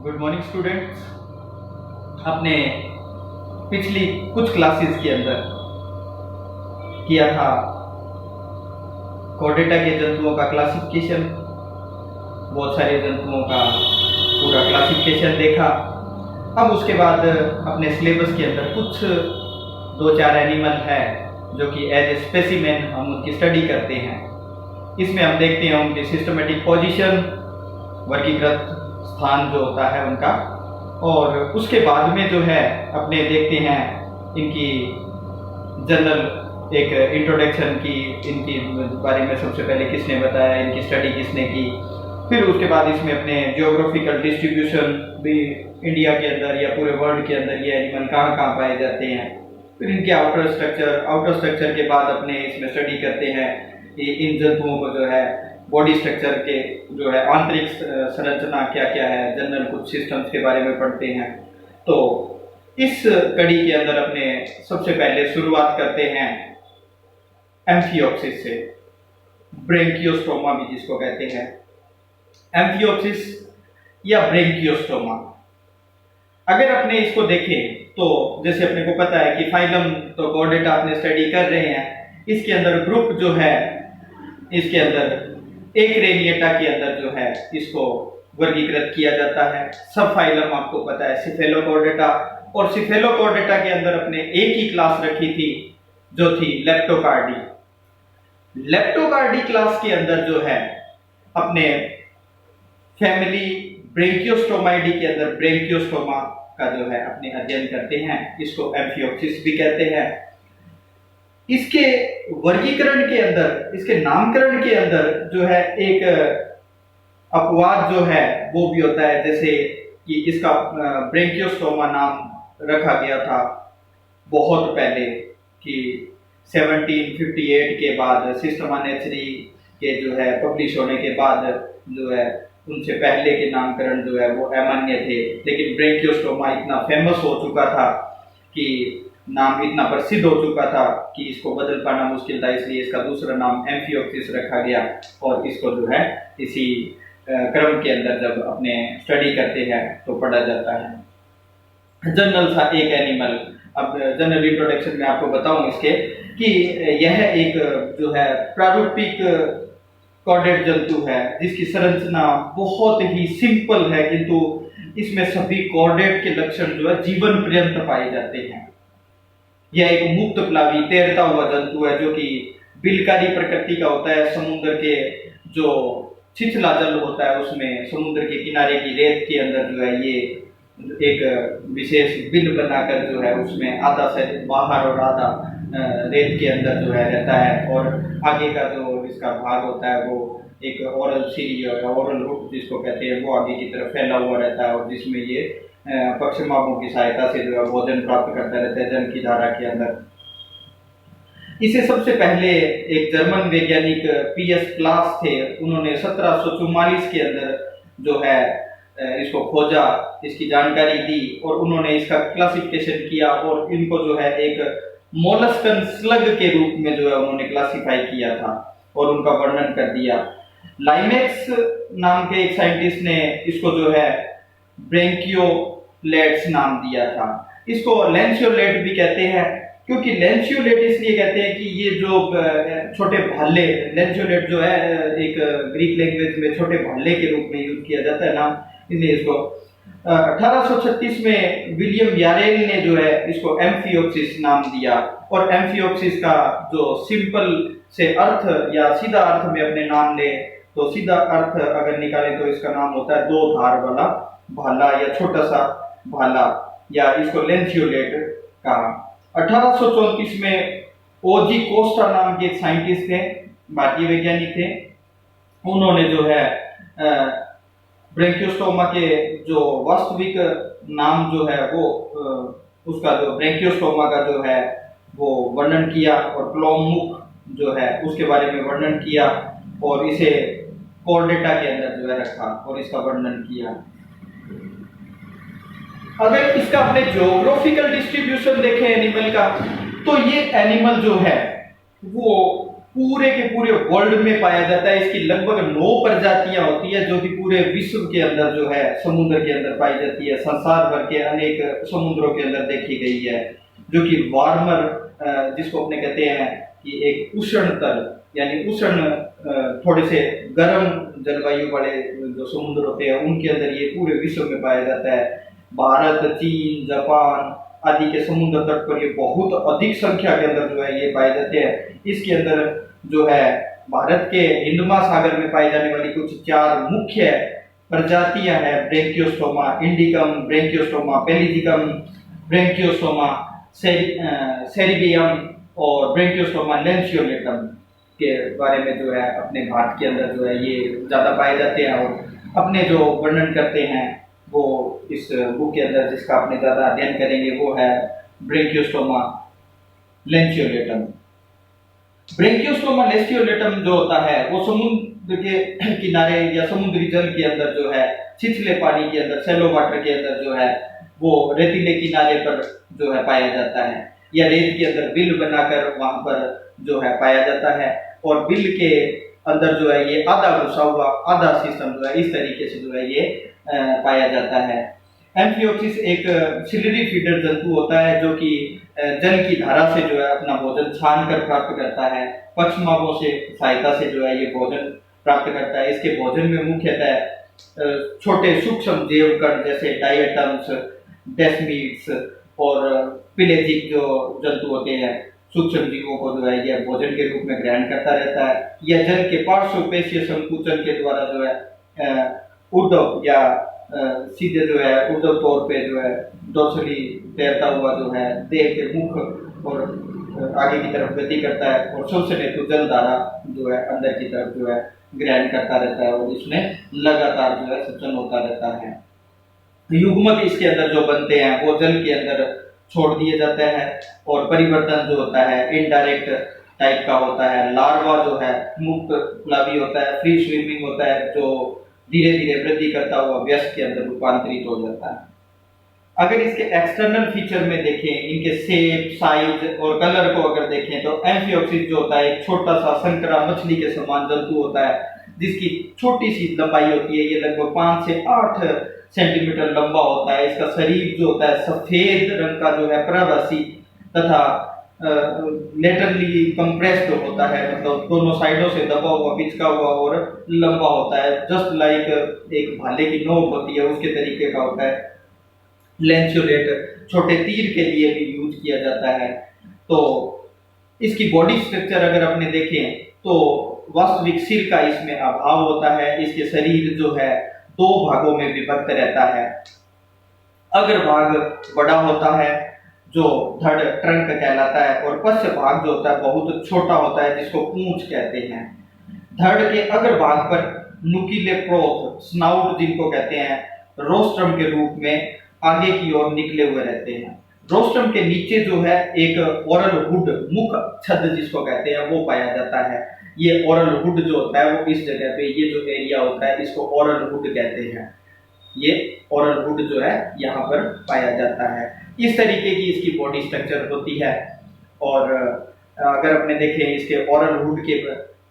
Good morning students. आपने पिछली कुछ क्लासेस के अंदर किया था कॉर्डेटा के जंतुओं का क्लासिफिकेशन, बहुत सारे जंतुओं का पूरा क्लासिफिकेशन देखा। अब उसके बाद अपने सिलेबस के अंदर कुछ 2-4 एनिमल है जो कि एज ए स्पेसिमेन हम उनकी स्टडी करते हैं। इसमें हम देखते हैं उनकी सिस्टमेटिक पोजीशन, वर्गीकृत स्थान जो होता है उनका, और उसके बाद में जो है अपने देखते हैं इनकी जनरल एक इंट्रोडक्शन की, इनकी बारे में सबसे पहले किसने बताया, इनकी स्टडी किसने की। फिर उसके बाद इसमें अपने जियोग्राफिकल डिस्ट्रीब्यूशन भी, इंडिया के अंदर या पूरे वर्ल्ड के अंदर ये एनिमल कहाँ कहाँ पाए जाते हैं। फिर इनके आउटर स्ट्रक्चर के बाद अपने इसमें स्टडी करते हैं कि इन जंतुओं को जो है बॉडी स्ट्रक्चर के जो है आंतरिक संरचना क्या क्या है, जनरल कुछ सिस्टम्स के बारे में पढ़ते हैं। तो इस कड़ी के अंदर अपने सबसे पहले शुरुआत करते हैं एम्फियोप्सिस से, ब्रेंकियोस्टोमा भी जिसको कहते हैं। एम्फियोप्सिस या ब्रेंकियोस्टोमा, अगर अपने इसको देखें तो जैसे अपने को पता है कि फाइलम तो कॉर्डेटा अपने स्टडी कर रहे हैं, इसके अंदर ग्रुप जो है, इसके अंदर एक रेनिएटा के अंदर जो है इसको वर्गीकृत किया जाता है। सब फाइलम आपको पता है सिफेलोकॉर्डेटा, और सिफेलोकॉर्डेटा के अंदर अपने एक ही क्लास रखी थी जो थी लेप्टोकार्डी। लेप्टोकार्डी क्लास के अंदर जो है अपने फैमिली ब्रेंकियोस्टोमाइडी के अंदर ब्रेंकियोस्टोमा का जो है अपने अध्ययन करते हैं, इसको एम्फियोप्सिस भी कहते हैं। इसके वर्गीकरण के अंदर, इसके नामकरण के अंदर जो है एक अपवाद जो है वो भी होता है, जैसे कि इसका ब्रेंकियोस्टोमा नाम रखा गया था बहुत पहले कि 1758 के बाद, सिस्टमा नेचुरी के जो है पब्लिश होने के बाद जो है उनसे पहले के नामकरण जो है वो अमान्य थे। लेकिन ब्रेंकियोस्टोमा इतना फेमस हो चुका था कि नाम इतना प्रसिद्ध हो चुका था कि इसको बदल पाना मुश्किल था, इसलिए इसका दूसरा नाम एम्फियोप्सिस रखा गया। और इसको जो है इसी क्रम के अंदर जब अपने स्टडी करते हैं तो पढ़ा जाता है। जनरल सा एक एनिमल, अब जनरल इंट्रोडक्शन में आपको बताऊं इसके कि यह एक जो है प्रारूपिक कॉर्डेट जंतु है जिसकी संरचना बहुत ही सिंपल है, किंतु इसमें सभी कॉर्डेट के लक्षण जो है जीवन पर्यंत पाए जाते हैं। यह एक मुक्त प्लावी तैरता हुआ जंतु है जो कि बिलकारी प्रकृति का होता है। समुद्र के जो छिछला जल होता है उसमें, समुद्र के किनारे की रेत के अंदर जो है ये एक विशेष बिल बनाकर जो है उसमें आधा से बाहर और आधा रेत के अंदर जो है रहता है, और आगे का जो इसका भाग होता है वो एक ओरल सीरी और ओरल रूट जिसको कहते हैं वो आगे की तरफ फैला हुआ रहता है, और जिसमें ये पक्षमार्गों की सहायता से जो है भोजन प्राप्त करता रहता है जन की धारा के अंदर। इसे सबसे पहले एक जर्मन वैज्ञानिक PS क्लास थे, उन्होंने 1744 के अंदर जो है इसको खोजा, इसकी जानकारी दी और उन्होंने इसका क्लासिफिकेशन किया और इनको जो है एक मोलस्कन स्लग के रूप में जो है उन्होंने क्लासिफाई किया था और उनका वर्णन कर दिया। लाइमेक्स नाम के एक साइंटिस्ट ने इसको जो है ब्रेंकियोलेट्स नाम दिया था। इसको लेंसियोलेट भी कहते हैं, क्योंकि लेंसियोलेट इसलिए कहते हैं कि ये जो छोटे भाले, लेंसियोलेट जो है एक ग्रीक लैंग्वेज में छोटे भाले के रूप में यूज किया जाता है नाम, इसलिए इसको 1836 में विलियम यारेल ने जो है इसको एम्फियोप्सिस नाम दिया। और एम्फियोप्सिस का जो सिंपल से अर्थ या सीधा अर्थ में अपने नाम ले तो सीधा अर्थ अगर निकाले तो इसका नाम होता है 2 धार वाला भाला या छोटा सा भाला, या इसको लेंसियोलेट कहा। 1834 में ओजी कोस्टा नाम के एक साइंटिस्ट थे, भारतीय वैज्ञानिक थे, उन्होंने जो है ब्रेंकियोस्टोमा के जो वास्तविक नाम जो है वो उसका जो ब्रेंकियोस्टोमा का जो है वो वर्णन किया, और क्लोम मुख जो है उसके बारे में वर्णन किया, और इसे कॉर्डेटा के अंदर जो है रखा और इसका वर्णन किया। अगर इसका अपने ज्योग्राफिकल डिस्ट्रीब्यूशन देखें एनिमल का, तो ये एनिमल जो है वो पूरे के पूरे वर्ल्ड में पाया जाता है। इसकी लगभग 9 प्रजातियां होती है जो कि पूरे विश्व के अंदर जो है समुद्र के अंदर पाई जाती है। संसार भर के अनेक समुद्रों के अंदर देखी गई है, जो कि वार्मर जिसको अपने कहते हैं कि एक उष्ण तल यानी उष्ण थोड़े से गर्म जलवायु वाले जो समुद्र होते हैं उनके अंदर ये पूरे विश्व में पाया जाता है। भारत, चीन, जापान आदि के समुद्र तट पर ये बहुत अधिक संख्या के अंदर जो है ये पाए जाते हैं। इसके अंदर जो है भारत के हिंद महासागर में पाई जाने वाली कुछ 4 मुख्य प्रजातियां हैं, ब्रेंकियोस्टोमा इंडिकम, ब्रेंकियोस्टोमा पेलिजिकम, ब्रेंकियोस्टोमा सेरिबियम और ब्रेंकियोस्टोमा लेंसियोलेटम के बारे में जो है अपने भारत के अंदर जो है ये ज़्यादा पाए जाते हैं। और अपने जो वर्णन करते हैं वो इस बुक के अंदर जिसका आपने ज़्यादा अध्ययन करेंगे वो है ब्रेंकियोस्टोमा लेंसियोलेटम। ब्रेंकियोस्टोमा लेंसियोलेटम जो होता है वो समुद्र के किनारे या समुद्री जल के अंदर जो है छिछले पानी के अंदर शैलो वाटर के अंदर जो है वो रेतीले किनारे पर जो है पाया जाता है, या रेत के अंदर बिल बनाकर वहां पर जो है पाया जाता है। और बिल के अंदर जो है ये आधा घुसा हुआ आधा सिस्टम जो है इस तरीके से जो है ये पाया जाता है। एम्फियोक्सिस एक सिलरी फीडर जंतु होता है जो कि जल की धारा से जो है अपना भोजन छान कर प्राप्त करता है। पक्षमार्गों से सहायता से जो है ये भोजन प्राप्त करता है। इसके भोजन में मुख्यतः छोटे सूक्ष्म जैव कण जैसे डायटम्स, डेस्मिड्स और पिलेजिक जो जंतु होते हैं सूक्ष्म जीवों को जो है यह भोजन के रूप में ग्रहण करता रहता है। यह जल के पार्श्वपेशीय संकुचन के द्वारा जो है ऊर्ध्व या सीधे जो है ऊर्ध्व तौर पे जो है डोर्सली तैरता हुआ जो है देह के मुख और आगे की तरफ गति करता है और सबसे हेतु जल धारा जो है अंदर की तरफ जो है ग्रहण करता रहता है और इसमें लगातार जो है सचन होता रहता है। युग्मक इसके अंदर जो बनते हैं वो जल के अंदर छोड़ दिए जाते हैं और परिवर्तन जो होता है इनडायरेक्ट टाइप का होता है। लार्वा जो है मुक्त प्लावी होता है, फ्री स्विमिंग होता है जो धीरे धीरे वृद्धि करता हुआ व्यस्क के अंदर रूपांतरित हो जाता है। अगर इसके एक्सटर्नल फीचर में देखें, इनके शेप, साइज और कलर को अगर देखें तो एम्फियोक्सिस जो होता है एक छोटा सा संकरा मछली के समान जंतु होता है जिसकी छोटी सी लंबाई होती है। ये लगभग 5 से 8 सेंटीमीटर लंबा होता है। इसका शरीर जो होता है सफेद रंग का जो है प्रवासी तथा लेटरली कंप्रेस्ड होता है, मतलब दोनों साइडों से दबा हुआ, पिचका हुआ और लंबा होता है। जस्ट लाइक एक भाले की नोक होती है उसके तरीके का होता है। लेंसियोलेट छोटे तीर के लिए भी यूज किया जाता है। तो इसकी बॉडी स्ट्रक्चर अगर आपने देखें तो वास्तविक सिर का इसमें अभाव होता है। इसके शरीर जो है 2 भागों में विभक्त रहता है। अग्र भाग बड़ा होता है जो धड़ ट्रंक कहलाता है और पश्च भाग जो होता है बहुत छोटा होता है जिसको पूंछ कहते हैं। धड़ के अग्र भाग पर नुकीले प्रोथ स्नाउट जिनको कहते हैं रोस्ट्रम के रूप में आगे की ओर निकले हुए रहते हैं। रोस्ट्रम के नीचे जो है एक ओरल हुड मुख छद जिसको कहते हैं वो पाया जाता है। ये ओरल हुड जो होता है वो इस जगह पे ये जो एरिया होता है इसको ओरल हुड कहते हैं। ये ओरल हुड जो है यहाँ पर पाया जाता है। इस तरीके की इसकी बॉडी स्ट्रक्चर होती है। और अगर अपने देखें इसके ओरल हुड के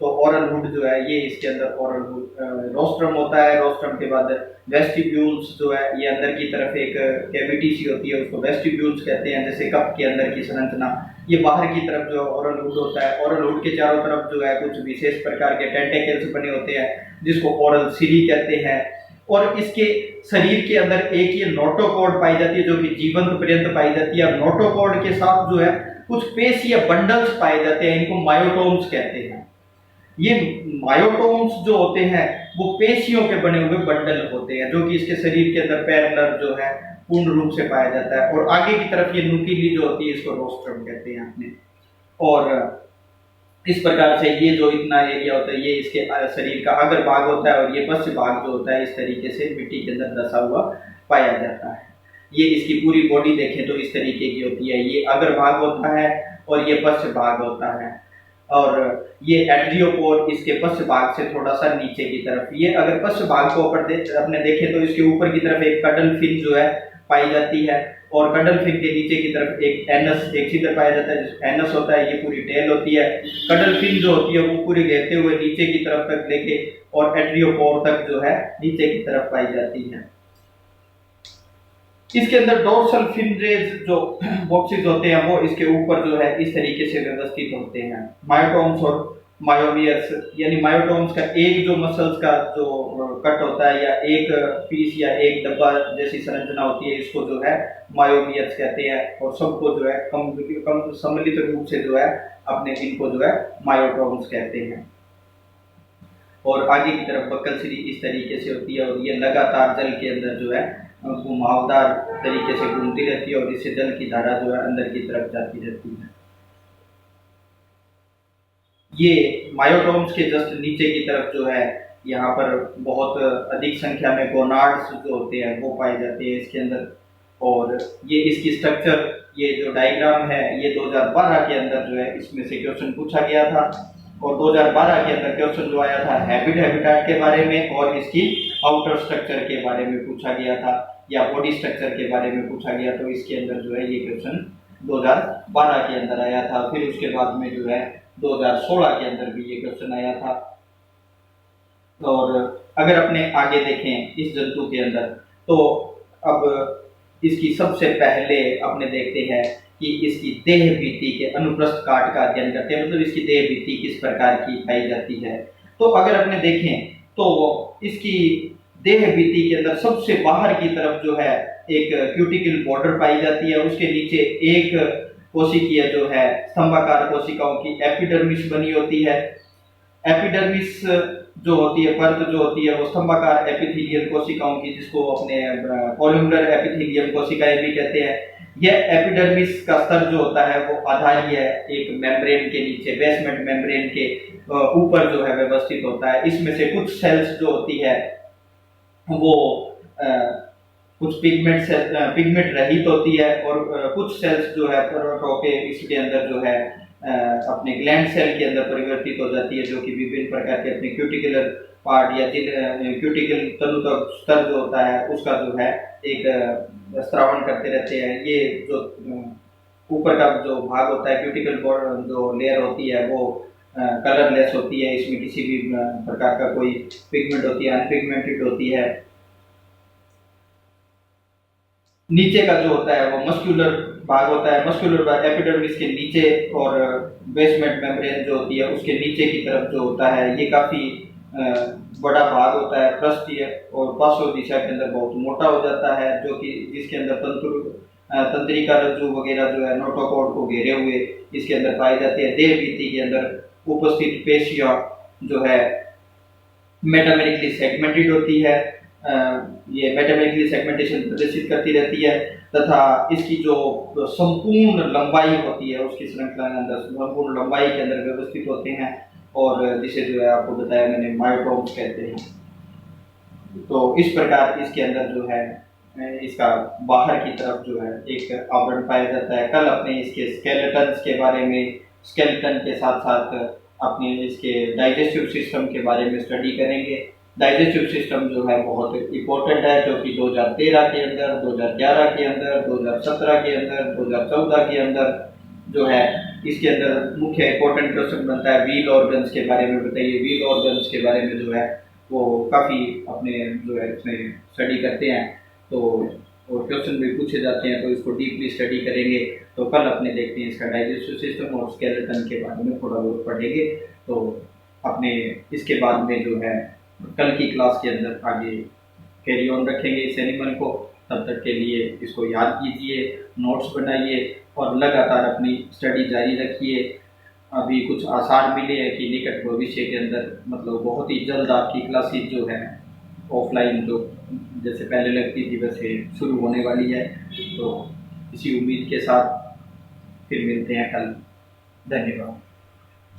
तो ओरल हुड जो है ये इसके अंदर ओरल हुड रोस्ट्रम होता है। रोस्ट्रम के बाद वेस्टिब्यूल्स जो है ये अंदर की तरफ एक कैविटी सी होती है उसको वेस्टिब्यूल्स कहते हैं, जैसे कप के अंदर की संरचना। ये बाहर की तरफ जो ओरल हुड होता है, ओरल हुड के चारों तरफ जो है कुछ विशेष प्रकार के टेंटेकल्स बने होते हैं जिसको ओरल सिरी कहते हैं। और इसके शरीर के अंदर एक ये नोटोकॉर्ड पाई जाती है जो कि जीवंत पर्यंत पाई जाती है। नोटोकॉर्ड के साथ जो है कुछ पेशी या बंडल्स पाए जाते हैं, इनको मायोटोम्स कहते हैं। ये मायोटोम्स जो होते हैं वो पेशियों के बने हुए बंडल होते हैं जो कि इसके शरीर के अंदर पैरेलल जो है पूर्ण रूप से पाया जाता है। और आगे की तरफ ये नुकीली जो होती है इसको रोस्ट्रम कहते हैं अपने। और इस प्रकार से ये जो इतना एरिया होता है ये इसके शरीर का अग्र भाग होता है और ये पश्च भाग जो होता है इस तरीके से मिट्टी के अंदर दसा हुआ पाया जाता है। ये इसकी पूरी बॉडी देखें तो इस तरीके की होती है। ये अग्र भाग होता है और ये पश्च भाग होता है। और ये एड्रियोपोर इसके पश्च भाग से थोड़ा सा नीचे की तरफ। ये अगर पश्च भाग को ऊपर अपने देखें तो इसके ऊपर की तरफ एक पेडल फिन जो है पाई जाती है। और कडल फिन के नीचे की तरफ एक एनस एक छिद्र पाया जाता है, जिसको एनस होता है, ये पूरी टेल होती है। कडल फिन जो होती है वो पूरी घेरते हुए नीचे की तरफ तक लेके और एट्रियोपोर तक जो है नीचे की तरफ पाई जाती है। इसके अंदर डोर्सल फिन रेज जो बॉक्सेस होते हैं वो इसके ऊपर जो है इस तरीके से व्यवस्थित होते हैं। मायोटोम्स और मायोमियर्स, यानी मायोटोम्स का एक जो मसल्स का जो कट होता है या एक पीस या एक डब्बा जैसी संरचना होती है, इसको जो है मायोमियर्स कहते हैं। और सबको जो है कम सम्मिलित रूप से जो है अपने इनको जो है मायोटोम्स कहते हैं। और आगे की तरफ बक्कलसिरी इस तरीके से होती है और ये लगातार जल के अंदर जो है घुमावदार तरीके से घूमती रहती है और इससे जल की धारा जो है अंदर की तरफ जाती रहती है। ये मायोटोम्स के जस्ट नीचे की तरफ जो है यहाँ पर बहुत अधिक संख्या में गोनाड्स जो होते हैं वो पाए जाते हैं इसके अंदर। और ये इसकी स्ट्रक्चर, ये जो डायग्राम है ये 2012 के अंदर जो है इसमें से क्वेश्चन पूछा गया था। और 2012 के अंदर क्वेश्चन जो आया था हैबिटेट के बारे में और इसकी आउटर स्ट्रक्चर के बारे में पूछा गया था या बॉडी स्ट्रक्चर के बारे में पूछा गया। तो इसके अंदर जो है ये क्वेश्चन 2012 के अंदर आया था। फिर उसके बाद में जो है 2016 के अंदर भी ये क्वेश्चन आया था। और अगर अपने आगे देखें इस जंतु के अंदर, तो अब इसकी सबसे पहले अपने देखते हैं कि इसकी देह भित्ति के अनुप्रस्थ काट का अध्ययन करते हैं, मतलब इसकी देह भित्ति किस प्रकार की पाई जाती है। तो अगर अपने देखें तो इसकी देह भित्ति के अंदर सबसे बाहर की तरफ जो है एक क्यूटिकल बॉर्डर पाई जाती है, उसके नीचे एक कोशिकीय जो है स्तंभाकार कोशिकाओं की एपिडर्मिस बनी होती है। एपिडर्मिस जो होती है, परत जो होती है वो स्तंभाकार एपिथेलियल कोशिकाओं की, जिसको अपने कॉलमुलर एपिथेलियम कोशिकाएं भी कहते हैं। यह एपिडर्मिस का स्तर जो होता है वो आधारी है एक मेम्ब्रेन के नीचे, बेसमेंट मेम्ब्रेन के ऊपर जो है व्यवस्थित होता है। इसमें से कुछ सेल्स जो होती है वो कुछ पिगमेंट रहित होती है और कुछ सेल्स जो है इसके अंदर जो है अपने ग्लैंड सेल के अंदर परिवर्तित हो जाती है, जो कि विभिन्न प्रकार के अपने क्यूटिकुलर पार्ट या क्यूटिकल तनु स्तर जो होता है उसका जो है एक स्रावण करते रहते हैं। ये जो ऊपर का जो भाग होता है क्यूटिकल जो लेयर होती है वो कलरलेस होती है, इसमें किसी भी प्रकार का कोई पिगमेंट होती है, अनपिगमेंटेड होती है। नीचे का जो होता है वो मस्कुलर भाग होता है, मस्कुलर भाग एपिडर्मिस के नीचे और बेसमेंट मेम्ब्रेन जो होती है उसके नीचे की तरफ जो होता है ये काफी बड़ा भाग होता है, पृष्ठीय और पार्श्व दिशा के अंदर बहुत मोटा हो जाता है, जो कि जिसके अंदर तंत्रिका रज्जु वगैरह जो है नोटोकॉर्ड को घेरे हुए इसके अंदर पाई जाती है। देह भित्ति के अंदर उपस्थित पेशियां जो है मेटामेरिकली सेगमेंटेड होती है, ये मेटामेरिकली सेगमेंटेशन प्रदर्शित करती रहती है तथा इसकी जो संपूर्ण लंबाई होती है उसकी श्रृंखला के अंदर संपूर्ण लंबाई के अंदर व्यवस्थित होते हैं और जिसे जो है आपको बताया मैंने मायोटोम्स कहते हैं। तो इस प्रकार इसके अंदर जो है इसका बाहर की तरफ जो है एक आवरण पाया जाता है। कल अपने इसके स्केलेटन्स के बारे में, स्केलेटन के साथ साथ अपने इसके डाइजेस्टिव सिस्टम के बारे में स्टडी करेंगे। डाइजेस्टिव सिस्टम जो है बहुत इम्पोर्टेंट है, जो कि 2013 के अंदर, 2011 के अंदर, 2017 के अंदर, 2014 के अंदर जो है इसके अंदर मुख्य इम्पोर्टेंट क्वेश्चन बनता है। व्हील ऑर्गन्स के बारे में बताइए। व्हील ऑर्गन्स के बारे में जो है वो काफ़ी अपने जो है इसमें स्टडी करते हैं, तो और क्वेश्चन भी पूछे जाते हैं, तो इसको डीपली स्टडी करेंगे। तो कल अपने देखते हैं इसका डाइजेस्टिव सिस्टम और स्केलेटन के बारे में थोड़ा बहुत पढ़ेंगे। तो अपने इसके बाद में जो है कल की क्लास के अंदर आगे कैरी ऑन रखेंगे इस एनिमल को। तब तक के लिए इसको याद कीजिए, नोट्स बनाइए और लगातार अपनी स्टडी जारी रखिए। अभी कुछ आसार मिले हैं कि निकट भविष्य के अंदर मतलब बहुत ही जल्द आपकी क्लासेस जो है ऑफलाइन जो जैसे पहले लगती थी वैसे शुरू होने वाली है। तो इसी उम्मीद के साथ फिर मिलते हैं कल। धन्यवाद।